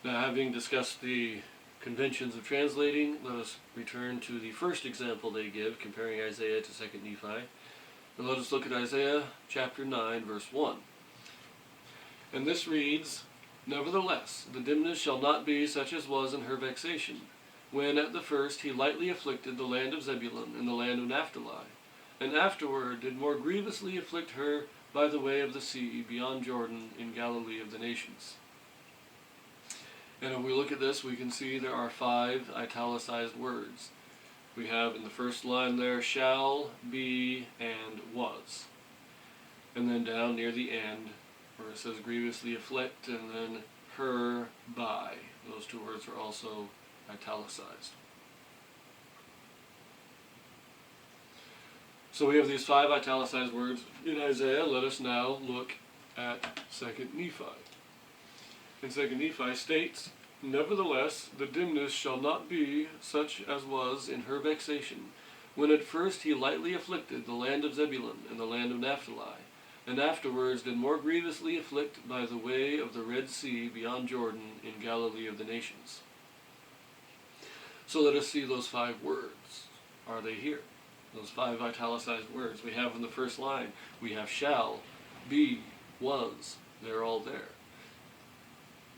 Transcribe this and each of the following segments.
Now, having discussed the conventions of translating, let us return to the first example they give, comparing Isaiah to 2 Nephi. And let us look at Isaiah chapter 9, verse 1. And this reads, Nevertheless, the dimness shall not be such as was in her vexation, when at the first he lightly afflicted the land of Zebulun and the land of Naphtali, and afterward did more grievously afflict her by the way of the sea beyond Jordan in Galilee of the nations. And if we look at this, we can see there are 5 italicized words. We have in the first line there, shall, be, and was. And then down near the end, where it says grievously afflict, and then her, by. Those 2 words are also italicized. So we have these 5 italicized words in Isaiah. Let us now look at 2 Nephi. And 2 Nephi states, Nevertheless, the dimness shall not be such as was in her vexation, when at first he lightly afflicted the land of Zebulun and the land of Naphtali, and afterwards did more grievously afflict by the way of the Red Sea beyond Jordan in Galilee of the nations. So let us see those 5 words. Are they here? Those 5 italicized words. We have in the first line, we have shall, be, was. They're all there.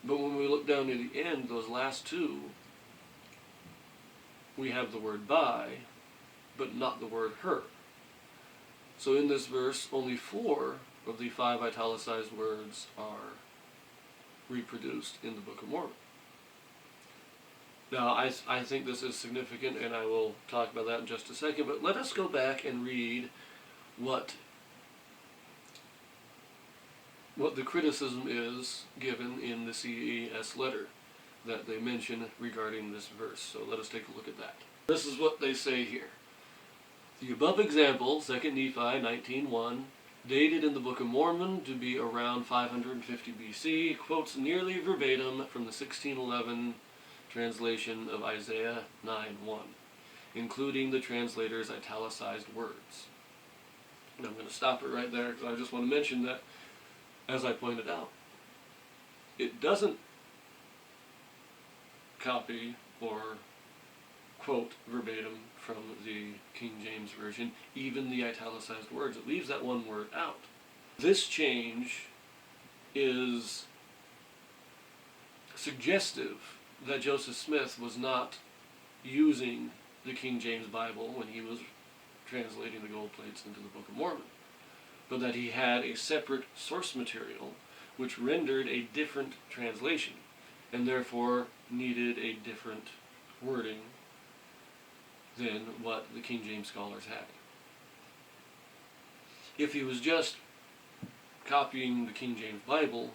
But when we look down near the end, those last 2, we have the word by, but not the word her. So in this verse, only 4 of the 5 italicized words are reproduced in the Book of Mormon. Now, I think this is significant, and I will talk about that in just a second, but let us go back and read what the criticism is given in the CES letter that they mention regarding this verse. So let us take a look at that. This is what they say here. The above example, 2 Nephi 19:1, dated in the Book of Mormon to be around 550 BC, quotes nearly verbatim from the 1611 translation of Isaiah 9:1, including the translator's italicized words. And I'm going to stop it right there because I just want to mention that, as I pointed out, it doesn't copy or quote verbatim from the King James Version, even the italicized words. It leaves that one word out. This change is suggestive that Joseph Smith was not using the King James Bible when he was translating the gold plates into the Book of Mormon, but that he had a separate source material which rendered a different translation and therefore needed a different wording than what the King James scholars had. If he was just copying the King James Bible,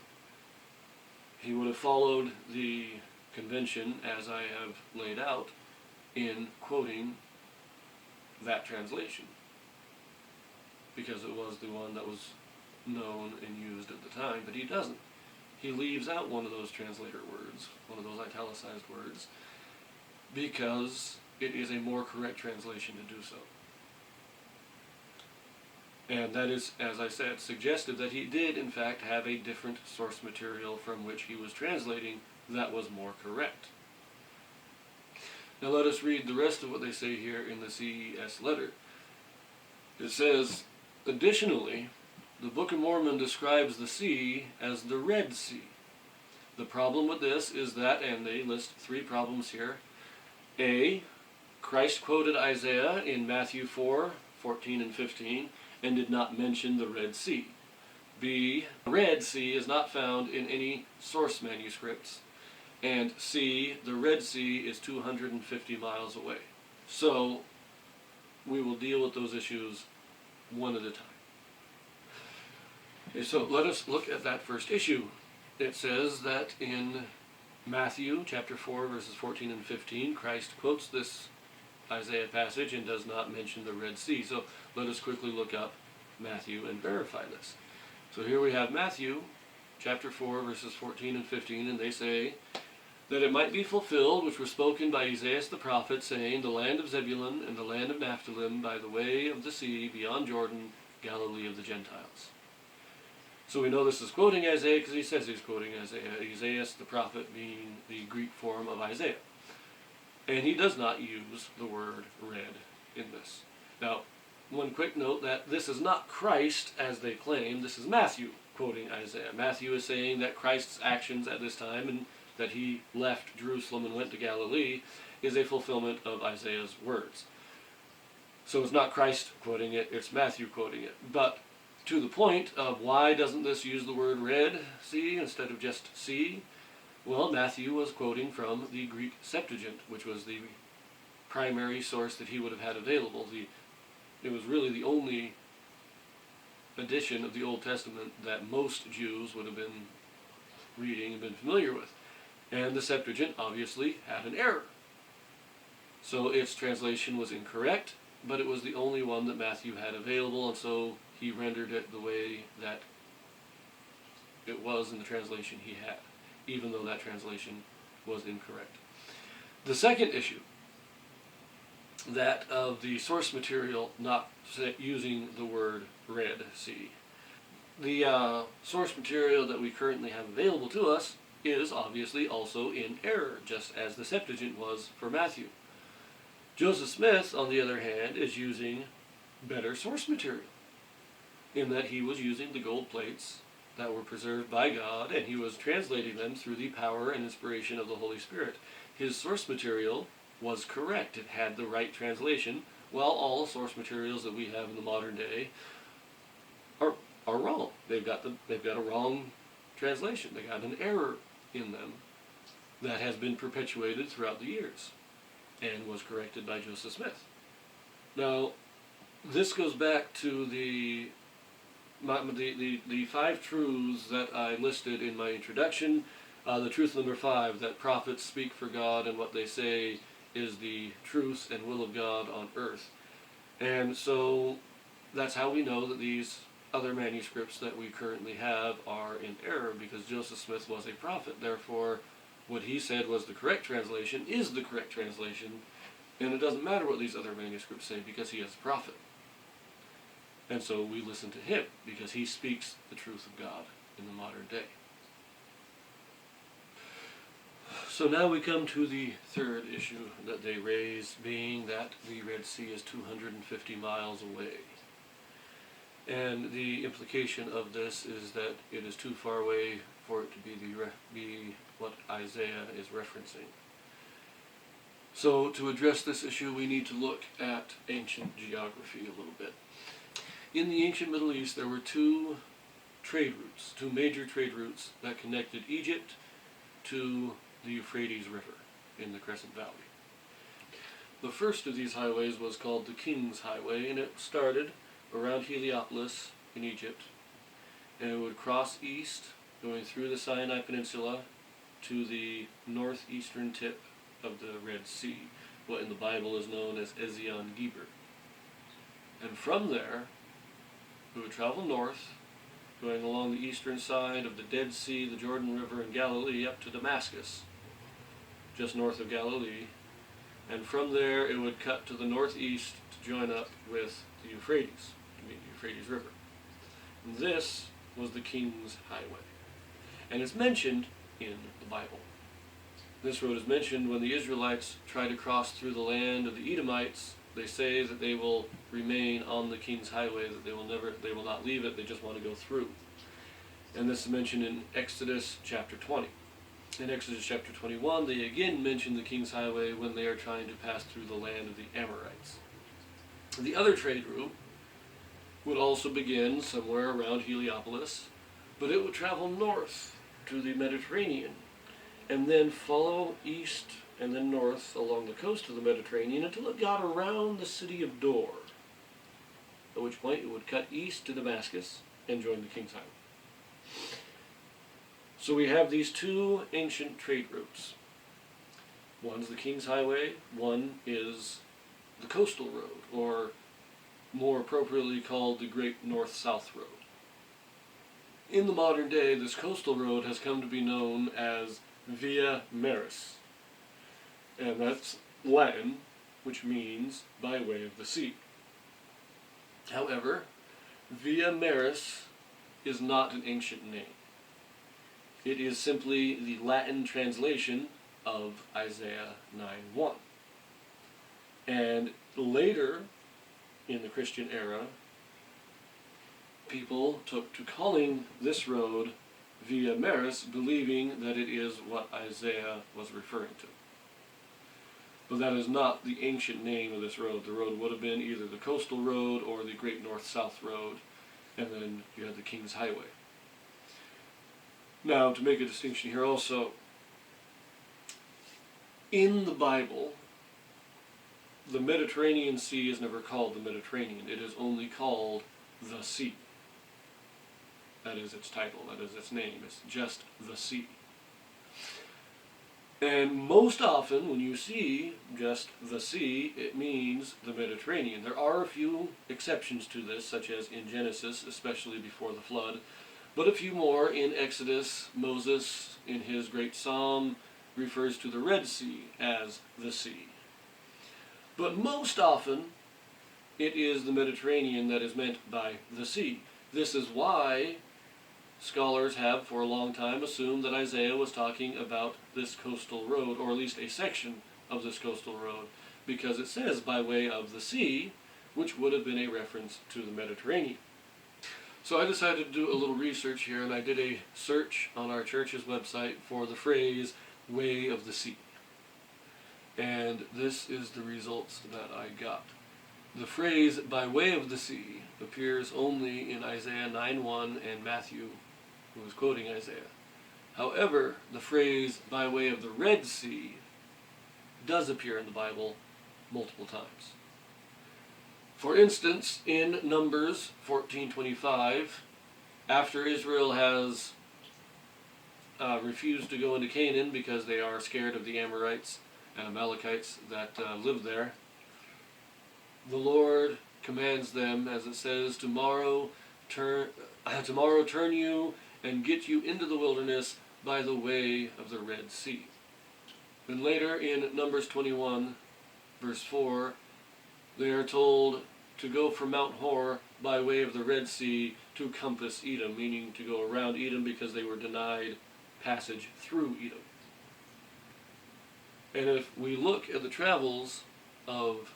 he would have followed the convention as I have laid out in quoting that translation, because it was the one that was known and used at the time, but he doesn't. He leaves out one of those translator words, one of those italicized words, because it is a more correct translation to do so. And that is, as I said, suggested that he did in fact have a different source material from which he was translating that was more correct. Now let us read the rest of what they say here in the CES letter. It says, additionally, the Book of Mormon describes the sea as the Red Sea. The problem with this is that, and they list 3 problems here. A, Christ quoted Isaiah in Matthew 4:14 and 15, and did not mention the Red Sea. B, the Red Sea is not found in any source manuscripts. And C, the Red Sea is 250 miles away. So we will deal with those issues one at a time. Okay, so let us look at that first issue. It says that in Matthew chapter 4 verses 14 and 15, Christ quotes this Isaiah passage and does not mention the Red Sea. So let us quickly look up Matthew and verify this. So here we have Matthew chapter 4 verses 14 and 15, and they say, that it might be fulfilled which were spoken by Isaiah the prophet, saying, the land of Zebulun and the land of Naphtali by the way of the sea beyond Jordan, Galilee of the Gentiles. So we know this is quoting Isaiah because he says he's quoting Isaiah. Isaiah, the prophet, being the Greek form of Isaiah. And he does not use the word read in this. Now, one quick note that this is not Christ as they claim. This is Matthew quoting Isaiah. Matthew is saying that Christ's actions at this time and that he left Jerusalem and went to Galilee is a fulfillment of Isaiah's words. So it's not Christ quoting it, it's Matthew quoting it. But to the point of why doesn't this use the word read, see, instead of just see? Well, Matthew was quoting from the Greek Septuagint, which was the primary source that he would have had available. It was really the only edition of the Old Testament that most Jews would have been reading and been familiar with. And the Septuagint obviously had an error. So its translation was incorrect, but it was the only one that Matthew had available, and so he rendered it the way that it was in the translation he had, even though that translation was incorrect. The second issue, that of the source material not using the word read, see. The source material that we currently have available to us is obviously also in error, just as the Septuagint was for Matthew. Joseph Smith, on the other hand, is using better source material, in that he was using the gold plates that were preserved by God, and he was translating them through the power and inspiration of the Holy Spirit. His source material was correct. It had the right translation, while all source materials that we have in the modern day are wrong. They've got a wrong translation. They got an error in them that has been perpetuated throughout the years and was corrected by Joseph Smith. Now, this goes back to the 5 truths that I listed in my introduction. The truth number 5, that prophets speak for God and what they say is the truth and will of God on earth. And so that's how we know that these other manuscripts that we currently have are in error, because Joseph Smith was a prophet. Therefore, what he said was the correct translation is the correct translation, and it doesn't matter what these other manuscripts say because he is a prophet. And so we listen to him because he speaks the truth of God in the modern day. So now we come to the third issue that they raise, being that the Red Sea is 250 miles away. And the implication of this is that it is too far away for it to be what Isaiah is referencing. So to address this issue, we need to look at ancient geography a little bit. In the ancient Middle East, there were two major trade routes that connected Egypt to the Euphrates River in the Crescent Valley. The first of these highways was called the King's Highway, and it started around Heliopolis in Egypt, and it would cross east, going through the Sinai Peninsula to the northeastern tip of the Red Sea, what in the Bible is known as Ezion Geber. And from there, it would travel north, going along the eastern side of the Dead Sea, the Jordan River, and Galilee up to Damascus, just north of Galilee. And from there, it would cut to the northeast to join up with the Euphrates, the Euphrates River. And this was the King's Highway. And it's mentioned in the Bible. This road is mentioned when the Israelites try to cross through the land of the Edomites. They say that they will remain on the King's Highway, that they will not leave it, they just want to go through. And this is mentioned in Exodus chapter 20. In Exodus chapter 21, they again mention the King's Highway when they are trying to pass through the land of the Amorites. The other trade route would also begin somewhere around Heliopolis, but it would travel north to the Mediterranean, and then follow east and then north along the coast of the Mediterranean until it got around the city of Dor, at which point it would cut east to Damascus and join the King's Highway. So we have these two ancient trade routes. One's the King's Highway, one is the Coastal Road, or more appropriately called the Great North-South Road. In the modern day, this coastal road has come to be known as Via Maris, and that's Latin, which means by way of the sea. However, Via Maris is not an ancient name. It is simply the Latin translation of Isaiah 9:1. And later, in the Christian era, people took to calling this road Via Maris, believing that it is what Isaiah was referring to. But that is not the ancient name of this road. The road would have been either the Coastal Road or the Great North-South Road, and then you had the King's Highway. Now, to make a distinction here also, in the Bible, the Mediterranean Sea is never called the Mediterranean. It is only called the sea. That is its title, that is its name. It's just the sea. And most often, when you see just the sea, it means the Mediterranean. There are a few exceptions to this, such as in Genesis, especially before the flood, but a few more in Exodus. Moses, in his great psalm, refers to the Red Sea as the sea. But most often, it is the Mediterranean that is meant by the sea. This is why scholars have for a long time assumed that Isaiah was talking about this coastal road, or at least a section of this coastal road, because it says by way of the sea, which would have been a reference to the Mediterranean. So I decided to do a little research here, and I did a search on our church's website for the phrase, way of the sea. And this is the results that I got. The phrase, by way of the sea, appears only in Isaiah 9:1 and Matthew, who is quoting Isaiah. However, the phrase, by way of the Red Sea, does appear in the Bible multiple times. For instance, in Numbers 14:25, after Israel has refused to go into Canaan because they are scared of the Amorites and Amalekites that live there, the Lord commands them, as it says, tomorrow turn you and get you into the wilderness by the way of the Red Sea. Then later in Numbers 21, verse 4, they are told to go from Mount Hor by way of the Red Sea to compass Edom, meaning to go around Edom because they were denied passage through Edom. And if we look at the travels of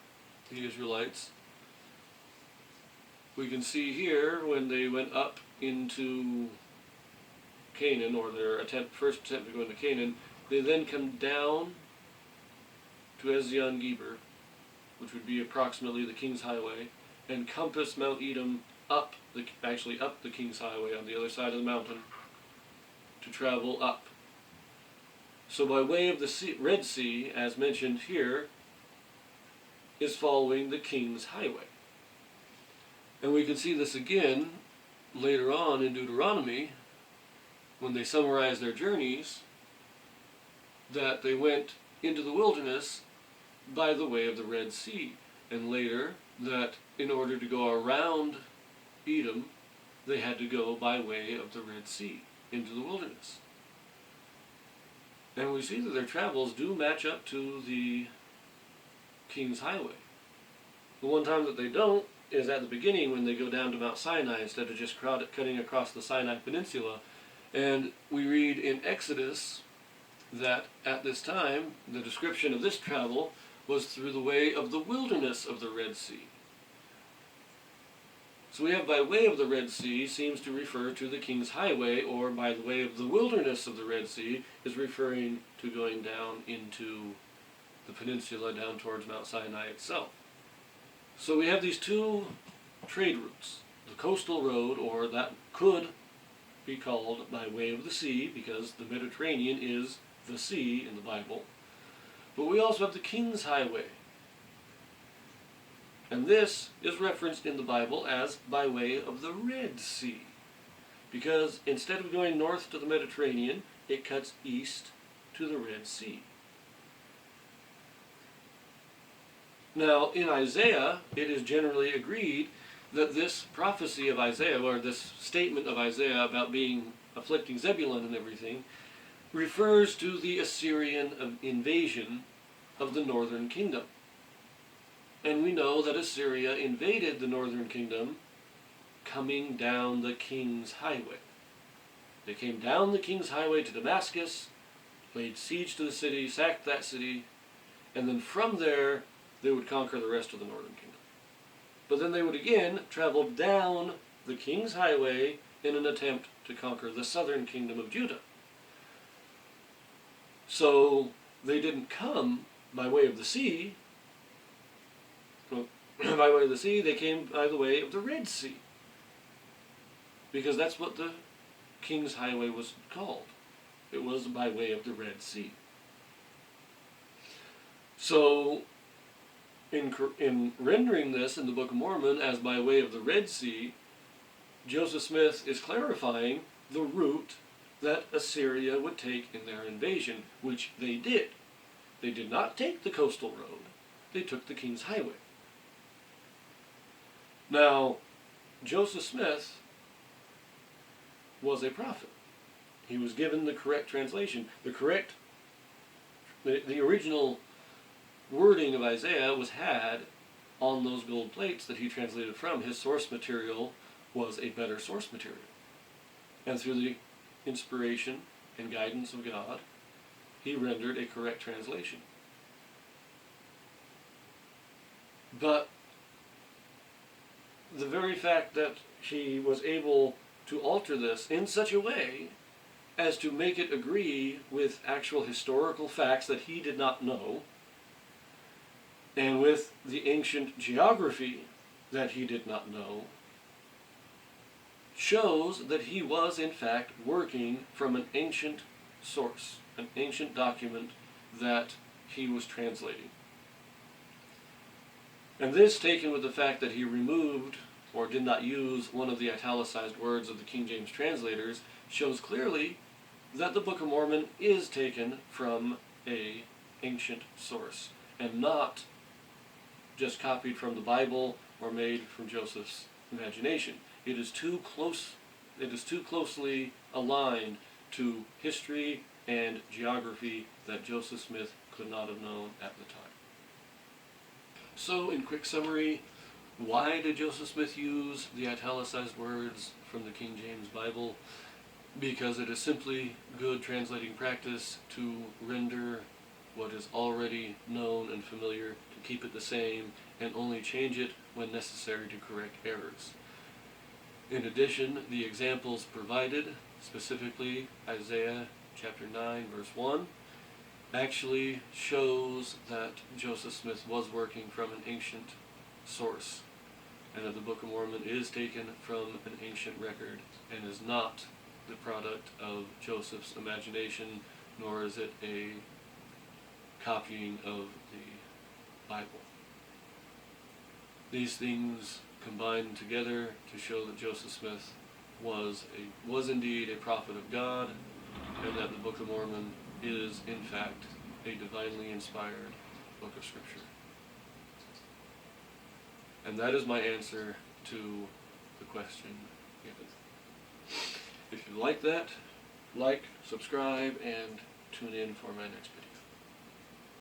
the Israelites, we can see here when they went up into Canaan, or their first attempt to go into Canaan, they then come down to Ezion-Geber, which would be approximately the King's Highway, and compass Mount Edom up the King's Highway on the other side of the mountain to travel up. So by way of the Red Sea, as mentioned here, is following the King's Highway. And we can see this again later on in Deuteronomy, when they summarize their journeys, that they went into the wilderness by the way of the Red Sea. And later, that in order to go around Edom, they had to go by way of the Red Sea into the wilderness. And we see that their travels do match up to the King's Highway. The one time that they don't is at the beginning when they go down to Mount Sinai instead of just cutting across the Sinai Peninsula. And we read in Exodus that at this time, the description of this travel was through the way of the wilderness of the Red Sea. So we have by way of the Red Sea seems to refer to the King's Highway, or by the way of the wilderness of the Red Sea is referring to going down into the peninsula down towards Mount Sinai itself. So we have these two trade routes. The coastal road, or that could be called by way of the sea, because the Mediterranean is the sea in the Bible. But we also have the King's Highway. And this is referenced in the Bible as by way of the Red Sea, because instead of going north to the Mediterranean, it cuts east to the Red Sea. Now, in Isaiah, it is generally agreed that this prophecy of Isaiah, or this statement of Isaiah about afflicting Zebulun and everything, refers to the Assyrian invasion of the northern kingdom. And we know that Assyria invaded the northern kingdom coming down the king's highway. They came down the king's highway to Damascus, laid siege to the city, sacked that city, and then from there they would conquer the rest of the northern kingdom. But then they would again travel down the king's highway in an attempt to conquer the southern kingdom of Judah. So they didn't come by way of the sea. Well, by way of the sea, they came by the way of the Red Sea. Because that's what the king's highway was called. It was by way of the Red Sea. So, in rendering this in the Book of Mormon as by way of the Red Sea, Joseph Smith is clarifying the route that Assyria would take in their invasion, which they did. They did not take the coastal road. They took the king's highway. Now, Joseph Smith was a prophet. He was given the correct translation. The original wording of Isaiah was had on those gold plates that he translated from. His source material was a better source material. And through the inspiration and guidance of God, he rendered a correct translation. But the very fact that he was able to alter this in such a way as to make it agree with actual historical facts that he did not know, and with the ancient geography that he did not know, shows that he was in fact working from an ancient source, an ancient document that he was translating. And this, taken with the fact that he removed or did not use one of the italicized words of the King James translators, shows clearly that the Book of Mormon is taken from an ancient source and not just copied from the Bible or made from Joseph's imagination. It is too closely aligned to history and geography that Joseph Smith could not have known at the time. So, in quick summary, why did Joseph Smith use the italicized words from the King James Bible? Because it is simply good translating practice to render what is already known and familiar, to keep it the same, and only change it when necessary to correct errors. In addition, the examples provided, specifically Isaiah chapter 9, verse 1, actually shows that Joseph Smith was working from an ancient source, and that the Book of Mormon is taken from an ancient record and is not the product of Joseph's imagination, nor is it a copying of the Bible. These things combined together to show that Joseph Smith was indeed a prophet of God, and that the Book of Mormon is in fact a divinely inspired book of Scripture. And that is my answer to the question given. If you like that, like, subscribe, and tune in for my next video.